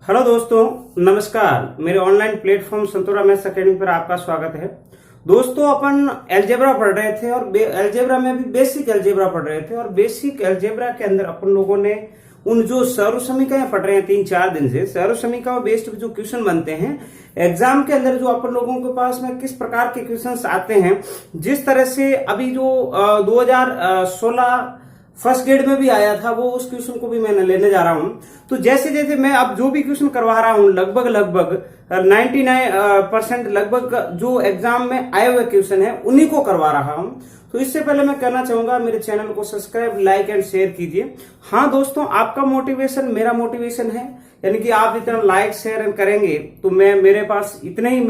Hello दोस्तों, नमस्कार। मेरे ऑनलाइन प्लेटफॉर्म संतोरा मैथ्स अकेडमी पर आपका स्वागत है। दोस्तों, अपन अलजेब्रा पढ़ रहे थे और अलजेब्रा में भी बेसिक अलजेब्रा पढ़ रहे थे और बेसिक अलजेब्रा के अंदर अपन लोगों ने उन जो सर्व समीकरण पढ़ रहे हैं 3-4 दिन से, सर्व समीकरण बेस्ड जो क्वेश्चन बनते हैं एग्जाम के अंदर, जो अपन लोगों के पास में किस प्रकार के क्वेश्चंस आते हैं, जिस तरह से अभी जो 2016 फर्स्ट ग्रेड में भी आया था, वो उस क्वेश्चन को भी मैं लेने जा रहा हूं। तो जैसे जैसे मैं अब जो भी क्वेश्चन करवा रहा हूं, लगभग 99% लगभग जो एग्जाम में आए हुए क्वेश्चन है उन्हीं को करवा रहा हूं। तो इससे पहले मैं कहना चाहूंगा, मेरे चैनल को सब्सक्राइब, लाइक एंड शेयर कीजिए। हाँ दोस्तों, आपका मोटिवेशन मेरा मोटिवेशन है, यानी कि आप इतना लाइक शेयर करेंगे तो मेरे पास इतने ही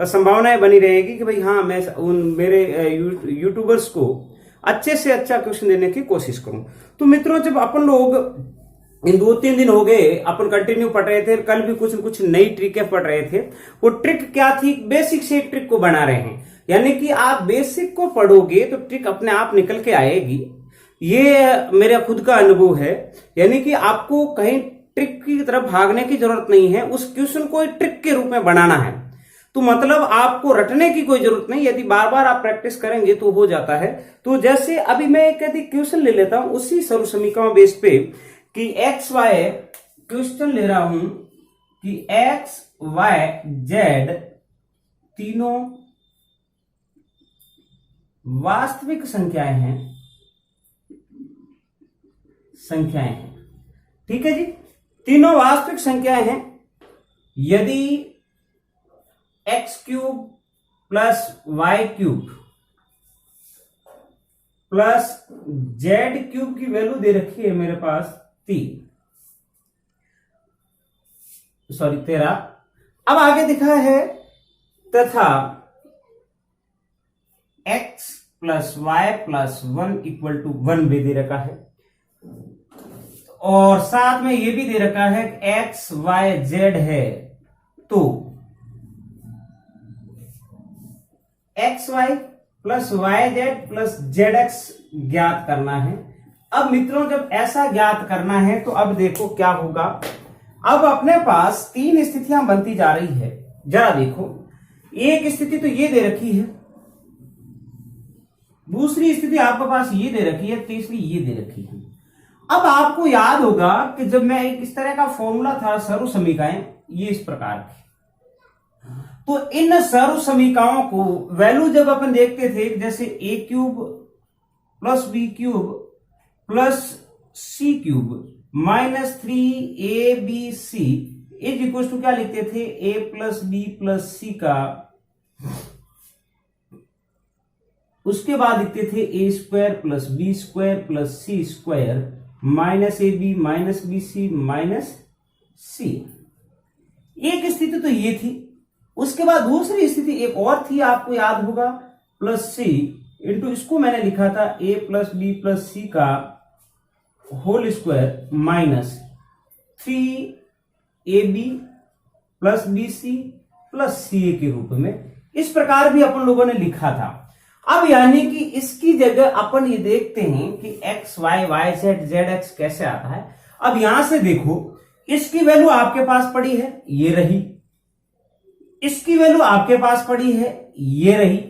संभावनाएं बनी रहेगी कि भाई हाँ, मैं उन मेरे यूट्यूबर्स को अच्छे से अच्छा क्वेश्चन देने की कोशिश करूं। तो मित्रों, जब अपन लोग इन 2-3 दिन हो गए अपन कंटिन्यू पढ़ रहे थे, कल भी कुछ नई ट्रिकें पढ़ रहे थे। वो ट्रिक क्या थी? बेसिक से ट्रिक को बना रहे हैं, यानी कि आप बेसिक को पढ़ोगे तो ट्रिक अपने आप निकल के आएगी। ये मेरा खुद का अनुभव है, यानी कि आपको कहीं ट्रिक की तरफ भागने की जरूरत नहीं है, उस क्वेश्चन को ट्रिक के रूप में बनाना है। तो मतलब आपको रटने की कोई जरूरत नहीं, यदि बार बार आप प्रैक्टिस करेंगे तो हो जाता है। तो जैसे अभी मैं एक क्वेश्चन ले लेता हूं उसी सर्व समीकरण बेस पे कि एक्स वाई क्वेश्चन ले रहा हूं कि एक्स वाई जेड तीनों वास्तविक संख्याएं हैं। ठीक है जी, तीनों वास्तविक संख्याएं हैं। यदि X cube plus Y cube plus Z cube की वैल्यू दे रखी है मेरे पास 13। अब आगे दिखा है तथा X plus Y plus 1 equal to 1 भी दे रखा है, और साथ में ये भी दे रखा है एक्स वाई जेड है। तो x y plus y z plus z x ज्ञात करना है। अब मित्रों, जब ऐसा ज्ञात करना है तो अब देखो क्या होगा। अब अपने पास 3 स्थितियां बनती जा रही है। जरा देखो, एक स्थिति तो ये दे रखी है, दूसरी स्थिति आपके पास ये दे रखी है, तीसरी ये दे रखी है। अब आपको याद होगा कि जब मैं एक इस तरह का फॉर्मूला था सर्व समीकरण, ये इस प्रकार की, तो इन सर्व समीकरणों को वैल्यू जब अपन देखते थे, जैसे a cube plus b cube plus c cube minus 3abc is equal to क्या लिखते थे? A plus b plus c का, उसके बाद लिखते थे a square plus b square plus c square minus a b minus b c minus c. एक स्थिति तो ये थी। उसके बाद दूसरी स्थिति एक और थी, आपको याद होगा, प्लस सी इंटू, इसको मैंने लिखा था a plus b plus c का whole square minus 3ab plus b c plus c a के रूप में। इस प्रकार भी अपन लोगों ने लिखा था। अब यानी कि इसकी जगह अपन ये देखते हैं कि x y y z z x कैसे आता है। अब यहां से देखो, इसकी वैल्यू आपके पास पड़ी है, ये रही, इसकी वैल्यू आपके पास पड़ी है, ये रही,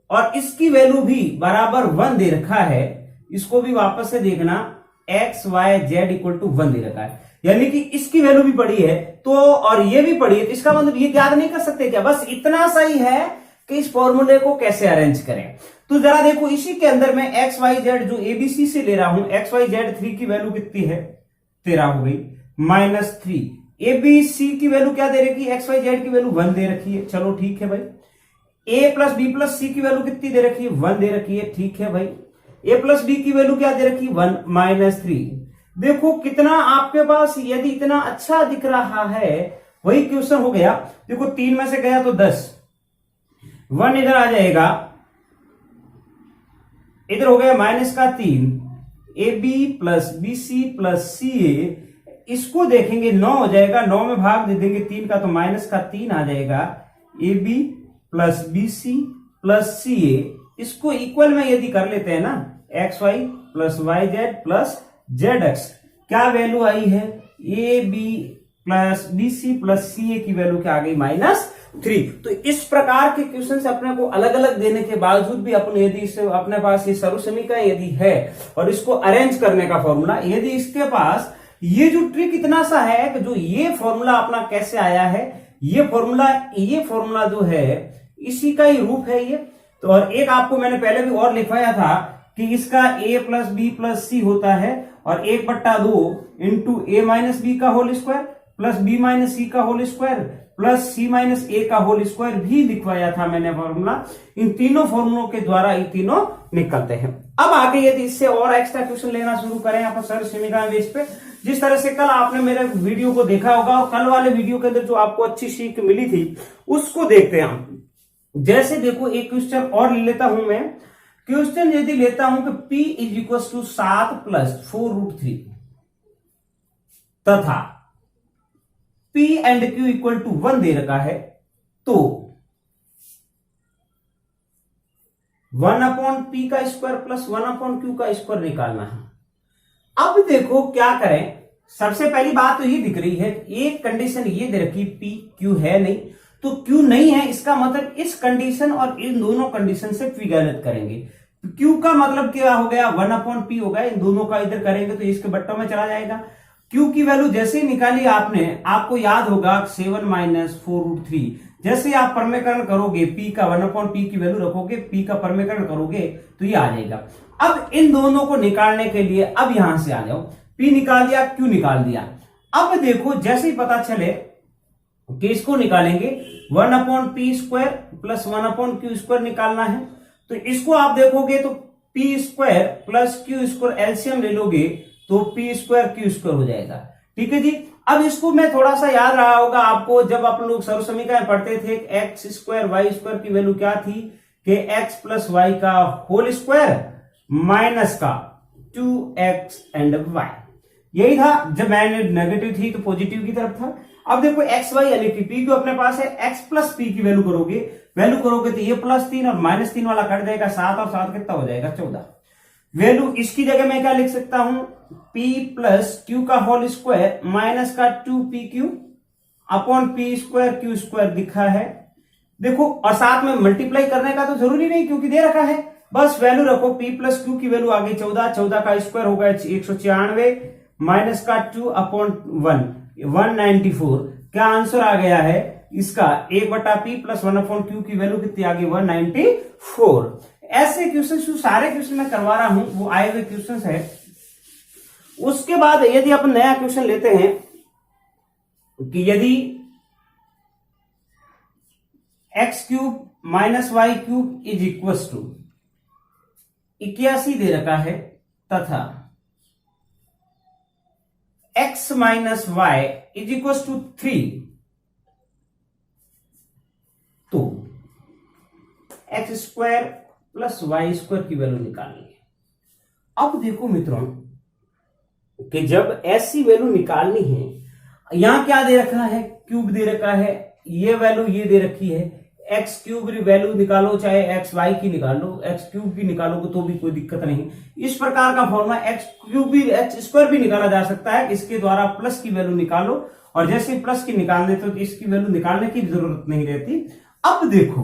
और इसकी वैल्यू भी बराबर 1 दे रखा है। इसको भी वापस से देखना, x y z equal to 1 दे रखा है, यानी कि इसकी वैल्यू भी पड़ी है तो, और ये भी पड़ी है। तो इसका मतलब ये याद नहीं कर सकते क्या? बस इतना सही है कि इस फॉर्मूले को कैसे अरेंज करें। तो जरा देखो, इसी के अंदर मैं एक्स वाई जेड जो एबीसी से ले रहा हूं, एक्स वाई जेड 3 की वैल्यू कितनी है? 13 हो गई, माइनस 3 ए बी सी की वैल्यू क्या दे रखी है? एक्स वाई जेड की वैल्यू 1 दे रखी है, चलो ठीक है भाई। ए प्लस बी प्लस सी की वैल्यू कितनी दे रखी है? 1 दे रखी है, ठीक है भाई। ए प्लस बी की वैल्यू क्या दे रखी है? 1 माइनस 3। देखो कितना आपके पास, यदि इतना अच्छा दिख रहा है, वही क्वेश्चन हो गया। देखो 3 में से गया तो 10, 1 इधर आ जाएगा, इधर हो गया माइनस का 3, a b plus b c plus c a, इसको देखेंगे 9 हो जाएगा, 9 में भाग दे देंगे 3 का तो माइनस का 3 आ जाएगा। A b plus b c plus c a, इसको इक्वल में यदि कर लेते हैं ना, x y plus y z plus z x, क्या वैल्यू आई है? A b plus BC plus CA की वैल्यू क्या आ गई -3। तो इस प्रकार के क्वेश्चन से अपने को अलग अलग देने के बावजूद भी अपन यदि इसे अपने पास ये सर्व समीकरण यदि है और इसको अरेंज करने का फॉर्मूला यदि इसके पास ये जो ट्रिक इतना सा है कि जो ये फॉर्मूला अपना कैसे आया है, ये फॉर्मूला जो है इसी का ही रूप है ये। तो और एक आपको मैंने पहले भी और लिखवाया था कि इसका a plus b plus c होता है और 1/2 इंटू a माइनस बी का whole square plus b minus c का whole square plus c minus a का होल स्क्वायर भी लिखवाया था मैंने फॉर्मूला। इन तीनों फॉर्मूलों के द्वारा ये तीनों निकलते हैं। अब आगे यदि इससे और एक्स्ट्रा क्वेश्चन लेना शुरू करें यहाँ पर सर्व समीकरण बेस पे, जिस तरह से कल आपने मेरे वीडियो को देखा होगा और कल वाले वीडियो के अंदर जो आपको अच्छी सीख मिली थी उसको देखते हैं हम। जैसे देखो एक क्वेश्चन और ले लेता हूं मैं। क्वेश्चन यदि लेता हूं कि p is equal to 7 plus 4√3 तथा p and q equal to 1 दे रखा है, तो 1/p का स्क्वायर प्लस 1/q का स्क्वायर निकालना है। अब देखो क्या करें, सबसे पहली बात तो ये दिख रही है, एक कंडीशन ये दे रखी p q है नहीं, तो Q नहीं है इसका मतलब इस कंडीशन और इन दोनों कंडीशन से P गलत करेंगे। तो Q का मतलब क्या हो गया 1/P हो गया, इन दोनों का इधर करेंगे तो इसके बट्टों में चला जाएगा। Q की वैल्यू जैसे ही निकाली आपने, आपको याद होगा 7 माइनस 4√3, जैसे आप परमेकरण करोगे P का 1/P की वैल्यू रखोगे, P का परमेकरण करोगे तो ये आ जाएगा। अब इन दोनों को निकालने के लिए अब यहां से आ जाओ, P निकाल दिया, Q निकाल दिया। अब देखो जैसे ही पता चले कि इसको निकालेंगे 1/p square plus 1/q square निकालना है, तो इसको आप देखोगे तो p square plus q square LCM ले लोगे तो p स्क्वायर q स्क्वायर हो जाएगा। ठीक है जी। अब इसको मैं थोड़ा सा याद रहा होगा आपको, जब आप लोग सर्व समीकरण पढ़ते थे x स्क्वायर y स्क्वायर की वैल्यू क्या थी कि x प्लस वाई का होल स्क्वायर माइनस का 2x एंड y, यही था। जब मैंने नेगेटिव थी तो पॉजिटिव की तरफ था। अब देखो एक्स वाई यानी कि पी जो अपने पास है, एक्स प्लस पी की वैल्यू करोगे तो ये +3 और -3 वाला कट जाएगा, 7 और 7 कितना हो जाएगा 14। वैल्यू इसकी जगह मैं क्या लिख सकता हूं, p प्लस क्यू का होल स्क्वायर माइनस का 2pq upon p square q square दिखा है। देखो और साथ में मल्टीप्लाई करने का तो जरूरी नहीं क्योंकि दे रखा है, बस वैल्यू रखो। p प्लस क्यू की वैल्यू आ गई 14, 14 का स्क्वायर होगा 194 माइनस का 2/1 194। क्या आंसर आ गया है इसका 1/p प्लस 1/q की वैल्यू कितनी आ गई 194। ऐसे क्वेश्चन जो सारे क्वेश्चन मैं करवा रहा हूं वो आए हुए क्वेश्चन है। उसके बाद यदि अपन नया क्वेश्चन लेते हैं कि यदि x³ minus y³ is equal to 81 दे रखा है तथा x minus y is equal to 3, तो x square plus y square की वैल्यू निकालनी है। अब देखो मित्रों कि जब ऐसी वैल्यू निकालनी है, यहां क्या दे रखा है, क्यूब दे रखा है, ये वैल्यू ये दे रखी है, एक्स क्यूब वैल्यू निकालो चाहे एक्स वाई की निकालो, एक्स क्यूब की निकालोगे तो भी कोई दिक्कत नहीं। इस प्रकार का फॉर्मूला एक्स क्यूब भी एक्स स्क्वायर भी निकाला जा सकता है, इसके द्वारा प्लस की वैल्यू निकालो और जैसे प्लस की निकाल देते हो तो इसकी वैल्यू निकालने की जरूरत नहीं रहती। अब देखो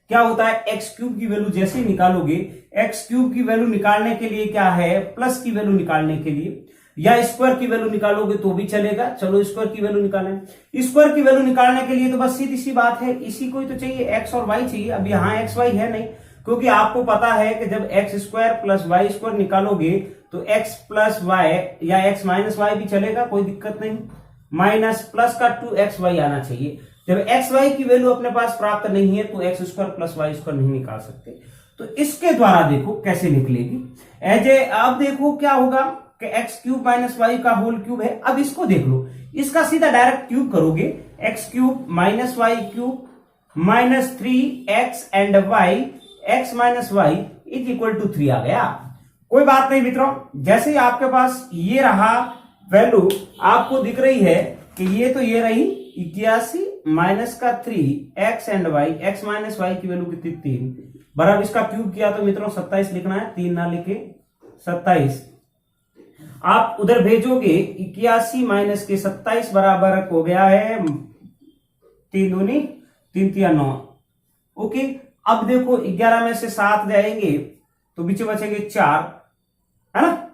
क्या होता है, एक्स क्यूब की वैल्यू जैसे ही निकालोगे, एक्स क्यूब की वैल्यू निकालने के लिए क्या है, प्लस की वैल्यू निकालने के लिए या स्क्वायर की वैल्यू निकालोगे तो भी चलेगा। चलो स्क्वायर की वैल्यू निकालें। स्क्वायर की वैल्यू निकालने के लिए तो बस सीधी सी बात है, इसी को ही तो चाहिए, एक्स और वाई चाहिए। अब यहाँ एक्स वाई है नहीं, क्योंकि आपको पता है कि जब x square plus y square निकालोगे तो एक्स प्लस वाई या एक्स माइनस वाई भी चलेगा, कोई दिक्कत नहीं। माइनस प्लस का 2xy आना चाहिए। जब एक्स वाई की वैल्यू अपने पास प्राप्त नहीं है तो x square plus y square नहीं निकाल सकते। तो इसके द्वारा देखो कैसे निकलेगी। अब देखो क्या होगा कि एक्स क्यूब माइनस वाई का होल क्यूब है। अब इसको देख लो, इसका सीधा डायरेक्ट क्यूब करोगे, x cube minus y cube minus 3x and y x minus y is equal to 3 आ गया। कोई बात नहीं मित्रों, जैसे ही आपके पास ये रहा वैल्यू आपको दिख रही है कि ये तो ये रही 81 माइनस का 3x and y, x minus y की वैल्यू कितनी 3, बराबर इसका क्यूब किया तो मित्रों 27 लिखना है, 3 ना लिखे 27। आप उधर भेजोगे 81 माइनस के 27 बराबर हो गया है 3 दूनी 3 तिया 9। ओके, अब देखो 11 में से 7 जाएंगे तो पीछे बचेंगे 4, है ना,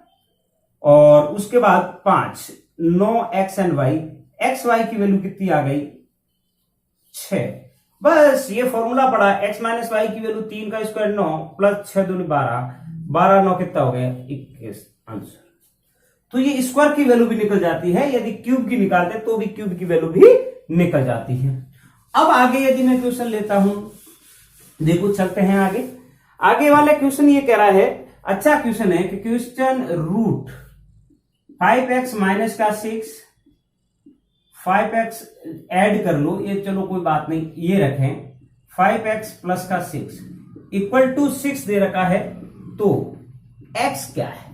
और उसके बाद 5, 9 x and y, x y की वैल्यू कितनी आ गई 6। बस ये फॉर्मूला पड़ा, एक्स माइनस वाई की वैल्यू 3 का स्क्वायर 9 प्लस 6 दूनी 12, 12 9 कितना हो गया 21 आंसर। तो ये स्क्वायर की वैल्यू भी निकल जाती है, यदि क्यूब की निकालते तो भी क्यूब की वैल्यू भी निकल जाती है। अब आगे यदि मैं क्वेश्चन लेता हूं, देखो चलते हैं आगे। आगे वाला क्वेश्चन ये कह रहा है, अच्छा क्वेश्चन है कि क्वेश्चन रूट 5x माइनस का 6, 5x ऐड कर लो, ये चलो कोई बात नहीं, ये रखें 5x प्लस का 6 इक्वल टू 6 दे रखा है, तो x क्या है।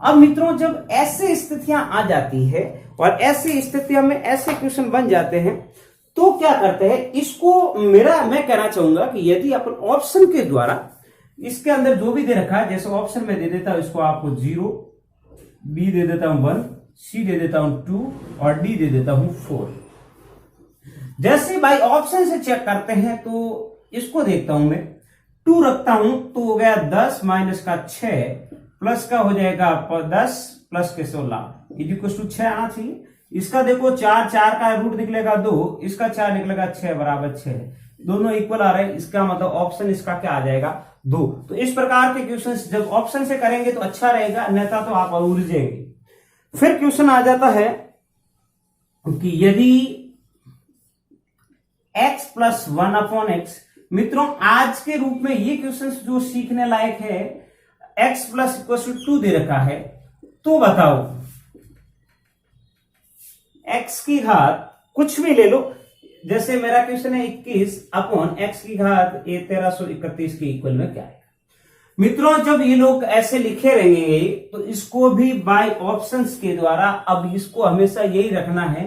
अब मित्रों जब ऐसे स्थितियां आ जाती है और ऐसी स्थितियों में ऐसे क्वेश्चन बन जाते हैं तो क्या करते हैं, इसको मैं कहना चाहूंगा कि यदि अपन ऑप्शन के द्वारा इसके अंदर जो भी दे रखा है, जैसे ऑप्शन में दे देता हूं इसको आपको 0, बी दे देता हूं 1, सी दे देता हूं 2 और डी दे देता हूं 4। जैसे बाई ऑप्शन से चेक करते हैं तो इसको देखता हूं मैं, 2 रखता हूं तो हो गया 10 माइनस का 6 प्लस का हो जाएगा 10 प्लस के 16 इक्वल टू 6 आना चाहिए। इसका देखो 4 का रूट निकलेगा 2, इसका 4 निकलेगा 6 बराबर 6, दोनों इक्वल आ रहे हैं, इसका मतलब ऑप्शन इसका क्या आ जाएगा 2। तो इस प्रकार के क्वेश्चंस जब ऑप्शन से करेंगे तो अच्छा रहेगा, अन्यथा तो आप उलझेंगे। फिर क्वेश्चन आ जाता है कि यदि x प्लस 1 अपॉन एक्स, मित्रों आज के रूप में ये क्वेश्चन जो सीखने लायक है, x प्लस इक्वल टू 2 दे रखा है, तो बताओ x की घात कुछ भी ले लो, जैसे मेरा क्वेश्चन है 21 अपॉन x की घात 1331 के इक्वल में क्या है। मित्रों जब ये लोग ऐसे लिखे रहेंगे तो इसको भी बाय ऑप्शंस के द्वारा, अब इसको हमेशा यही रखना है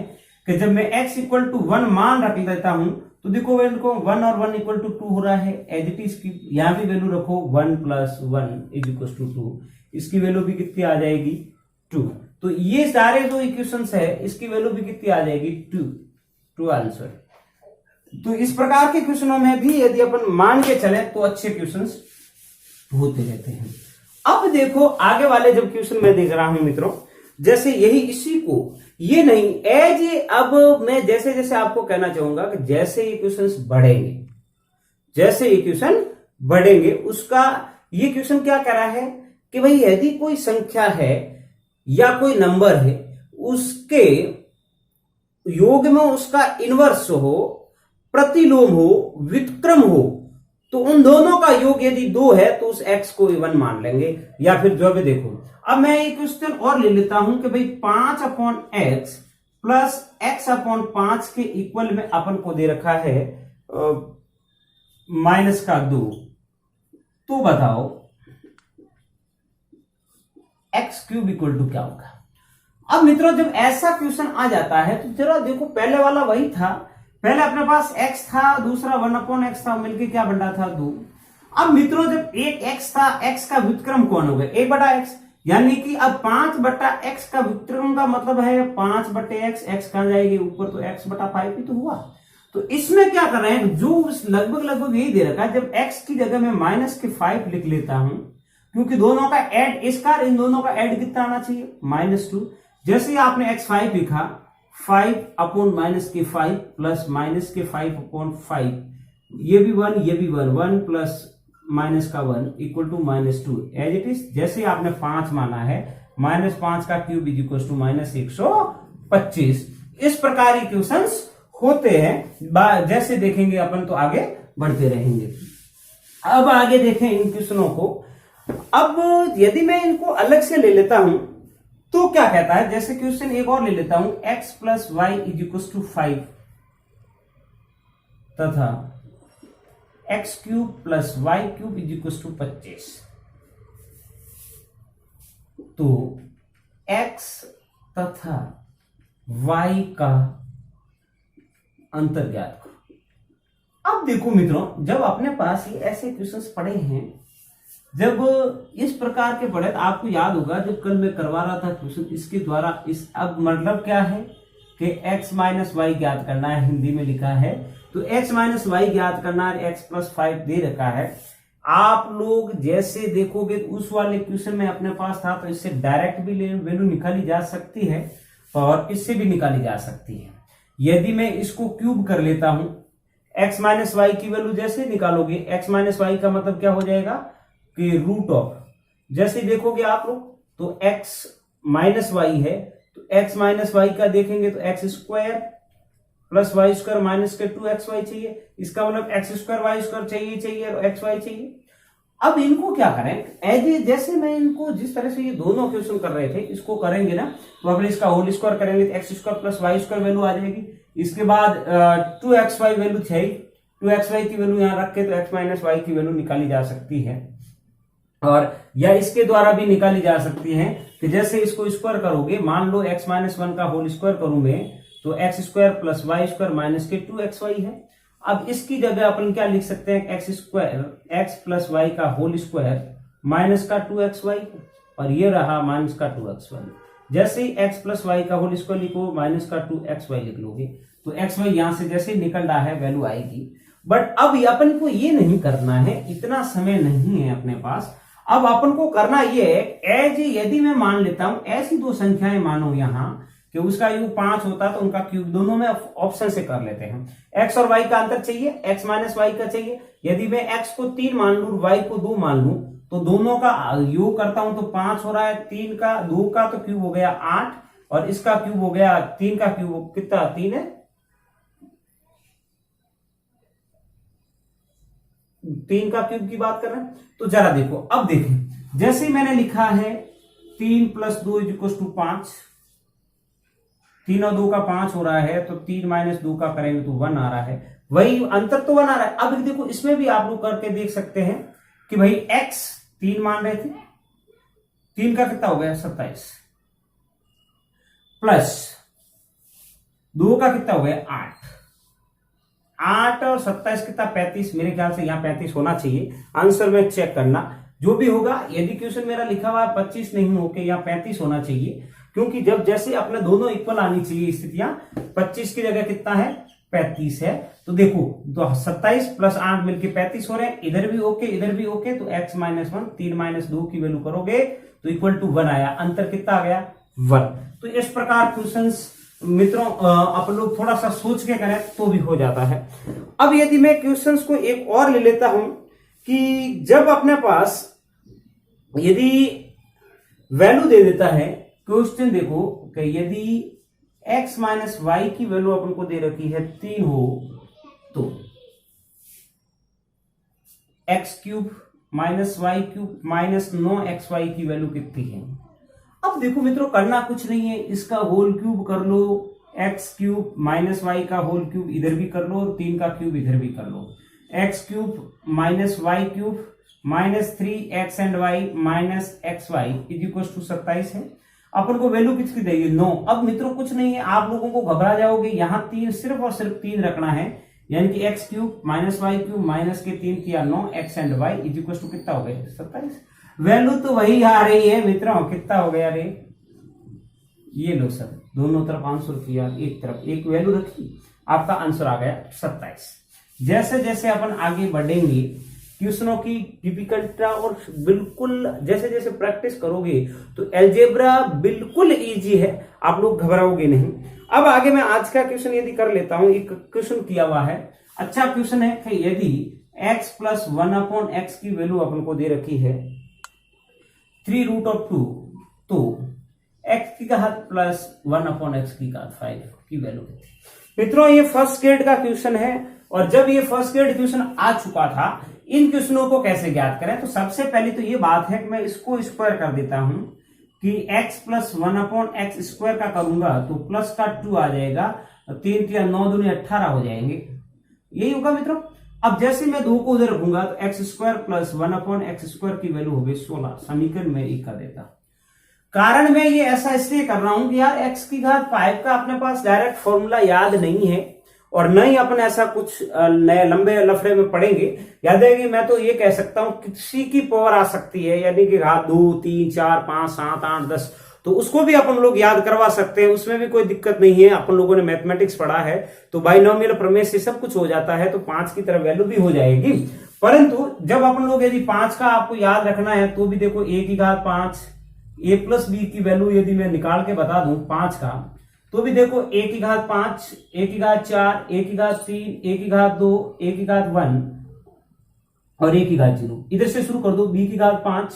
कि जब मैं x इक्वल टू 1 मान रख देता हूं तो देखो इनको 1 और 1 इक्वल टू 2 हो रहा है, एज इट इज की यहां भी वैल्यू रखो 1 प्लस 1 इज इक्वल टू 2, इसकी वैल्यू भी कितनी आ जाएगी 2। तो ये सारे जो इक्वेशंस है इसकी वैल्यू भी कितनी आ जाएगी 2 आंसर। तो इस प्रकार के क्वेश्चनों में भी यदि अपन मान के चले तो अच्छे क्वेश्चंस होते रहते हैं। अब देखो आगे वाले जब क्वेश्चन मैं देख रहा हूं मित्रों, जैसे यही इसी को ये नहीं एज, अब मैं जैसे जैसे आपको कहना चाहूंगा कि जैसे ये क्वेश्चंस बढ़ेंगे, जैसे ये क्वेश्चन बढ़ेंगे उसका ये क्वेश्चन क्या कह रहा है कि भाई यदि कोई संख्या है या कोई नंबर है, उसके योग में उसका इनवर्स हो, प्रतिलोम हो, व्युत्क्रम हो, तो उन दोनों का योग यदि 2 है तो उस x को 1 मान लेंगे, या फिर जो भी देखो। अब मैं एक क्वेश्चन और ले लेता हूं कि भाई 5 upon x plus x upon 5 के इक्वल में अपन को दे रखा है माइनस का 2, तो बताओ एक्स क्यूब इक्वल टू क्या होगा। अब मित्रों जब ऐसा क्वेश्चन आ जाता है तो जरा देखो, पहले वाला वही था, पहले अपने पास x था, दूसरा 1 अपॉन एक्स था, मिलके क्या बन रहा था 2। अब मित्रों जब एक x था, x का व्युत्क्रम कौन हो गया 1 बटा x, यानी कि अब 5 बटा x का व्युत्क्रम का मतलब है 5 बटे x, x कहां जाएगी ऊपर, तो x बटा 5 ही तो हुआ। तो इसमें क्या कर रहे हैं, जो लगभग यही दे रखा है, जब x की जगह में माइनस के 5 लिख लेता हूं, क्योंकि दोनों का ऐड, इसका इन दोनों का ऐड कितना आना चाहिए -2। जैसे ही आपने x5 लिखा, 5 अपॉन माइनस के 5 प्लस माइनस के 5 अपॉन 5, ये भी 1 ये भी 1, 1 प्लस माइनस का 1 equal to -2 as it is. जैसे आपने 5 माना है, -5 का क्यूब इज इक्वल टू -125। इस प्रकार के क्वेश्चंस होते हैं, जैसे देखेंगे अपन तो आगे बढ़ते रहेंगे। अब आगे देखें इन क्वेश्चनों को। अब यदि मैं इनको अलग से ले लेता हूं तो क्या कहता है, जैसे क्वेश्चन एक और ले लेता हूं, x plus y is equal to 5 तथा x cube plus Y cube is equal to 25, तो x तथा y का अंतर ज्ञात करो। अब देखो मित्रों, जब अपने पास ये ऐसे क्वेश्चंस पड़े हैं जब इस प्रकार के पढ़े तो आपको याद होगा जब कल मैं करवा रहा था क्वेश्चन इसके द्वारा, इस अब मतलब क्या है कि x माइनस वाई ज्ञात करना है, हिंदी में लिखा है तो x माइनस वाई ज्ञात करना है, x प्लस 5 दे रखा है। आप लोग जैसे देखोगे तो उस वाले क्वेश्चन में अपने पास था तो इससे डायरेक्ट भी वैल्यू निकाली जा सकती है और इससे भी निकाली जा सकती है। यदि मैं इसको क्यूब कर लेता हूं, x माइनस वाई की वैल्यू जैसे निकालोगे, x माइनस वाई का मतलब क्या हो जाएगा कि रूट ऑफ, जैसे देखोगे आप लोग तो x माइनस वाई है तो x माइनस वाई का देखेंगे तो x square plus y square minus के 2xy चाहिए, इसका मतलब एक्स स्क्वायर वाई स्क्वायर चाहिए और एक्स वाई चाहिए। अब इनको क्या करें, जैसे मैं इनको जिस तरह से ये दोनों क्वेश्चन कर रहे थे इसको करेंगे ना तो अगर इसका होल स्क्वायर करेंगे तो x square plus y square value आ जाएगी। इसके बाद 2xy वैल्यू चाहिए, 2xy की वैल्यू यहां रख के तो x माइनस वाई की वैल्यू निकाली जा सकती है और या इसके द्वारा भी निकाली जा सकती है कि जैसे इसको स्क्वायर करोगे, मान लो x माइनस 1 का होल स्क्वायर करूं मैं तो x square plus y square minus के 2xy है। अब इसकी जगह अपन क्या लिख सकते हैं, x square x plus y का होल स्क्वायर माइनस का 2xy और ये रहा माइनस का 2xy। जैसे ही x प्लस वाई का होल स्क्वायर लिखो माइनस का 2xy लिख लोगे तो xy यहां से जैसे निकल रहा है वैल्यू आएगी। बट अब अपन को ये नहीं करना है, इतना समय नहीं है अपने पास। अब अपन को करना ये है, यदि मैं मान लेता हूं ऐसी दो संख्याएं मानो यहां कि उसका योग 5 होता तो उनका क्यूब दोनों में ऑप्शन से कर लेते हैं। x और y का अंतर चाहिए, x माइनस वाई का चाहिए। यदि मैं x को 3 मान लू y को 2 मान लू तो दोनों का योग करता हूं तो 5 हो रहा है, 3 का 2 का तो क्यूब हो गया 8 और इसका क्यूब हो गया 3 का क्यूब कितना 3 है, 3 का क्यूब की बात कर रहे हैं। तो जरा देखो, अब देखें जैसे मैंने लिखा है 3 प्लस 2 इज इक्वल टू 5, 3 और 2 का 5 हो रहा है तो 3 माइनस 2 का करेंगे तो 1 आ रहा है, वही अंतर तो 1 आ रहा है। अब देखो इसमें भी आप लोग करके देख सकते हैं कि भाई x 3 मान रहे थे, 3 का कितना हो गया 27 प्लस 2 का कितना हो गया 8 और 27 कितना 35, मेरे ख्याल से यहां 35 होना चाहिए। आंसर में चेक करना जो भी होगा, यदि क्वेश्चन मेरा लिखा हुआ है 25 नहीं होके यहाँ 35 होना चाहिए, क्योंकि जब जैसे अपने दोनों इक्वल आनी चाहिए स्थितियां, 25 की जगह कितना है 35 है। तो देखो तो 27 प्लस 8 मिलके 35 हो रहे हैं, इधर भी ओके इधर भी ओके, तो x माइनस 1 3 माइनस 2 की वैल्यू करोगे तो इक्वल टू 1 आया, अंतर कितना आ गया 1। तो इस प्रकार क्वेश्चंस मित्रों आप लोग थोड़ा सा सोच के करें तो भी हो जाता है। अब यदि मैं क्वेश्चंस को एक और ले लेता हूं कि जब अपने पास यदि वैल्यू दे देता है क्वेश्चन, देखो कि यदि x माइनस वाई की वैल्यू अपन को दे रखी है 3 हो तो x cube minus y cube minus 9xy की वैल्यू कितनी है। अब देखो मित्रों करना कुछ नहीं है, इसका होल क्यूब कर लो, x क्यूब माइनस वाई का होल क्यूब इधर भी कर लो और 3 का क्यूब इधर भी कर लो, x cube minus y cube minus 3x and y minus x y is equal to 27 है। अपन को वैल्यू किसकी देगी 9। अब मित्रों कुछ नहीं है, आप लोगों को घबरा जाओगे, यहां 3 सिर्फ और सिर्फ 3 रखना है, यानी कि x cube minus y cube minus के 3 किया 9 x and y is equal to कितना हो गया 27। वैल्यू तो वही आ रही है मित्रों, कितना हो गया रे, ये लो सर दोनों तरफ आंसर किया, एक तरफ एक वैल्यू रखी, आपका आंसर आ गया 27। जैसे जैसे अपन आगे बढ़ेंगे क्वेश्चनों की डिफिकल्टी और बिल्कुल जैसे जैसे प्रैक्टिस करोगे तो अलजेब्रा बिल्कुल इजी है, आप लोग घबराओगे नहीं। अब आगे मैं आज का क्वेश्चन यदि कर लेता हूं, एक क्वेश्चन किया हुआ है, अच्छा क्वेश्चन है कि यदि x प्लस 1/x की वैल्यू अपन को दे रखी है 3√2 तो x की घात प्लस 1/x की घात 5 की वैल्यू है। मित्रों ये फर्स्ट ग्रेड का क्वेश्चन है और जब ये फर्स्ट ग्रेड क्वेश्चन आ चुका था, इन क्वेश्चनों को कैसे ज्ञात करें, तो सबसे पहले तो ये बात है कि मैं इसको स्क्वायर कर देता हूं कि x प्लस 1/x स्क्वायर का करूंगा तो प्लस का 2 आ जाएगा, 3 3 9 दूनी 18 हो जाएंगे, यही होगा मित्रों। अब जैसे मैं 2 को उधर रखूंगा तो x square plus 1/x square की वैल्यू होगी 16, समीकरण में 1 कर देता। कारण मैं ये ऐसा इसलिए कर रहा हूं कि यार x की घात 5 का अपने पास डायरेक्ट फॉर्मूला याद नहीं है और न ही अपन ऐसा कुछ नए लंबे लफड़े में पढ़ेंगे। याद है कि मैं तो ये कह सकता हूं किसी की पावर आ सकती है, यानी कि घात 2 3 4 5 7 8 10, तो उसको भी अपन लोग याद करवा सकते हैं, उसमें भी कोई दिक्कत नहीं है। अपन लोगों ने मैथमेटिक्स पढ़ा है तो बाइनोमियल प्रमेय से सब कुछ हो जाता है, तो 5 की तरह वैल्यू भी हो जाएगी। परंतु जब अपन लोग यदि 5 का आपको याद रखना है तो भी देखो a की घात 5, a प्लस बी की वैल्यू यदि मैं निकाल के बता दूं 5 का, तो भी देखो a की घात 5, a की घात 4, a की घात 3, a की घात 2, a की घात 1 और a की घात 0। इधर से शुरू कर दो, b की घात 5,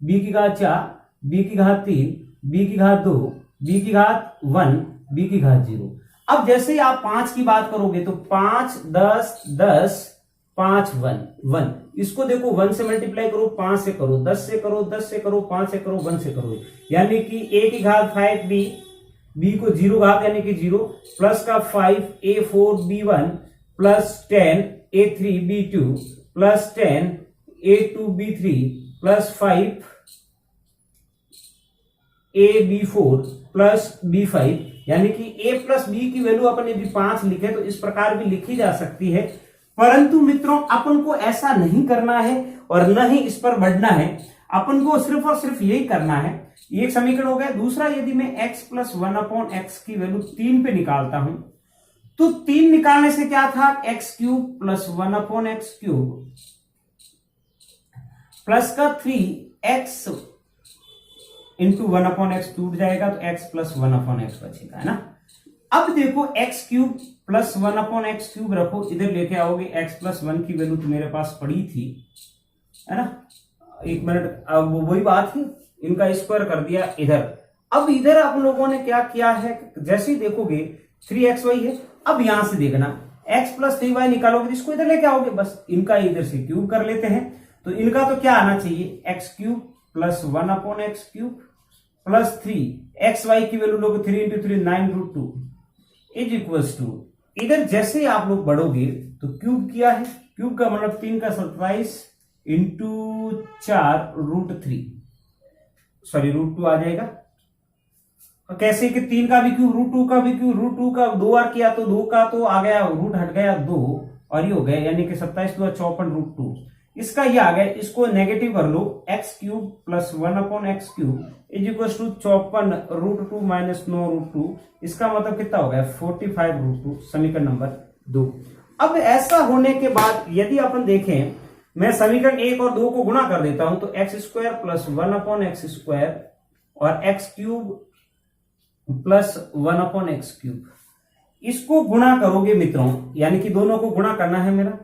b की घात 4, b की घात 3, b की घात 2, b की घात 1, b की घात 0। अब जैसे ही आप 5 की बात करोगे तो 5 10 10 5 1 1, इसको देखो 1 से मल्टीप्लाई करो, 5 से करो, 10 से करो, 10 से करो, 5 से करो, 1 से करो, यानी कि a की घात 5b, b को 0 घात यानी कि 0, प्लस का 5 a4 b1 plus 10 a3 b2 plus 10 a2 b3 plus 5 a b4 plus b5, यानी कि a प्लस b की वैल्यू अपन यदि 5 लिखे तो इस प्रकार भी लिखी जा सकती है। परंतु मित्रों अपन को ऐसा नहीं करना है और न ही इस पर बढ़ना है, अपन को सिर्फ और सिर्फ यही करना है। एक समीकरण हो गया। दूसरा, यदि मैं x प्लस 1/x की वैल्यू 3 पे निकालता हूं तो 3 निकालने से क्या था, x cube plus 1/x cube plus का 3x इंटू 1/x टूट जाएगा तो x प्लस 1/x बचेगा, है ना। अब देखो x cube plus 1/x cube रखो, इधर लेके आओगे x प्लस 1 की वैल्यू तो मेरे पास पड़ी थी, है ना। एक मिनट, अब वही बात थी, इनका स्क्वायर कर दिया इधर। अब इधर आप लोगों ने क्या किया है, जैसे ही देखोगे 3xy है, अब यहां से देखना x प्लस 3y निकालोगे, इसको इधर लेके आओगे, बस इनका इधर से क्यूब कर लेते हैं। तो इनका तो क्या आना चाहिए, x cube plus 1/x cube plus 3xy की वैल्यू लोगे 3 इंटू 3 9√2 इज इक्वल्स टू, इधर जैसे आप लोग बढ़ोगे तो क्यूब किया है, क्यूब का मतलब 3 का 27 इंटू 4√3, सॉरी √2 आ जाएगा। कैसे कि 3 का भी क्यूब, √2 का भी क्यूब, √2 का 2 बार किया तो 2 का तो आ गया, रूट हट गया 2 और ये हो गया, यानी कि 27 2 54 √2, इसका ये आ गया। इसको नेगेटिव कर लो, x cube plus 1/x cube is equal to 54√2 minus 9√2, इसका मतलब कितना हो गया 45√2, समीकरण नंबर 2। अब ऐसा होने के बाद यदि अपन देखें, मैं समीकरण 1 और 2 को गुणा कर देता हूं तो x square plus 1/x square और x cube plus 1/x cube, इसको गुणा करोगे मित्रों, यानी कि दोनों को गुणा करना है मेरा।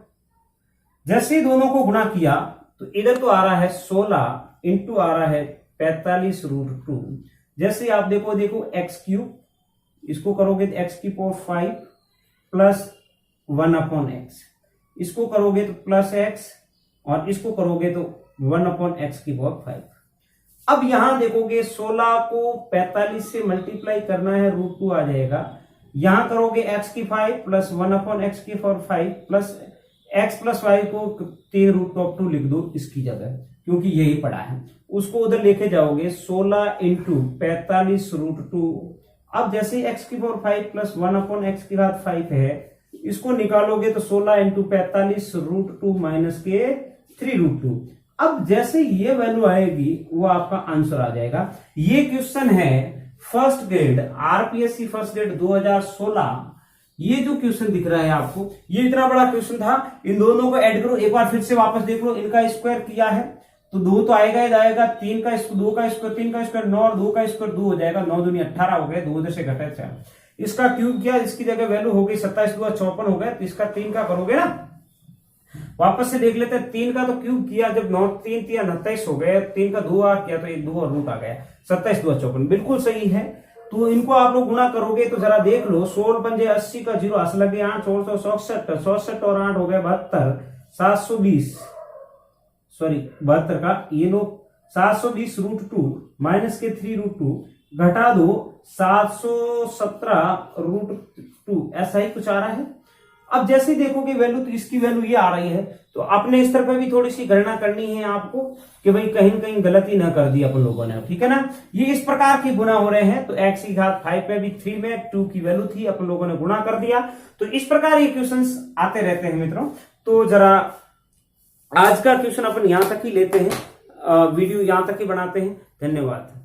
जैसे ही दोनों को गुणा किया तो इधर तो आ रहा है 16 इंटू आ रहा है 45√2। जैसे आप देखो x क्यूब, इसको करोगे तो x की पावर 5 प्लस 1/x, इसको करोगे तो प्लस x और इसको करोगे तो 1/x की पावर 5। अब यहां देखोगे 16 को 45 से मल्टीप्लाई करना है, √2 आ जाएगा। यहां करोगे x की 5 प्लस 1/x की power 5 plus x plus y को 3√2 लिख दो इसकी जगह, क्योंकि यही पड़ा है। उसको उधर लेके जाओगे 16 इंटू 45√2। अब जैसे x की पावर 5 प्लस 1/x की घात 5 है, इसको निकालोगे तो 16 इंटू 45√2 माइनस के 3√2। अब जैसे ये वैल्यू आएगी वो आपका आंसर आ जाएगा। ये क्वेश्चन है first grade RPSC first grade 2016। ये जो क्वेश्चन दिख रहा है आपको, ये इतना बड़ा क्वेश्चन था। इन दोनों को ऐड करो, एक बार फिर से वापस देख लो, इनका स्क्वायर किया है तो 2 तो आएगा ही आएगा, 3 का 2 का स्क्वायर 3 का स्क्वायर 9 और 2 का स्क्वायर 2 हो जाएगा, 9 दूनी 18 हो गए, 2 उधर से घटे 4। इसका क्यूब किया, इसकी जगह वैल्यू हो गई 27 2 54 हो गया। तो इसका 3 का करोगे ना, वापस से देख लेते हैं। 3 का तो क्यूब किया, जब 9 3 3 29 हो गए, 3 का 2 बार किया तो 1 2 और रूट आ गया, 27 2 54 बिल्कुल सही है। तो इनको आप लोग गुणा करोगे तो जरा देख लो, 16 पंजे 80 का 0 हंस लगे 8 1667 67 और 8 हो गए 72 720, सॉरी 72 का ये लोग 720√2 माइनस के 3√2 घटा दो 717√2, ऐसा ही कुछ आ रहा है। अब जैसे ही देखोगे वैल्यू, तो इसकी वैल्यू ये आ रही है, तो अपने स्तर पे भी थोड़ी सी गणना करनी है आपको कि भाई कहीं कहीं गलती ना कर दी अपन लोगों ने, ठीक है ना। ये इस प्रकार के गुना हो रहे हैं, तो x की घात 5 पे भी 3 में 2 की वैल्यू थी, अपन लोगों ने गुणा कर दिया। तो इस प्रकार ये क्वेश्चंस आते रहते हैं मित्रों। तो जरा आज का क्वेश्चन अपन यहां तक ही लेते हैं, वीडियो यहां तक ही बनाते हैं। धन्यवाद।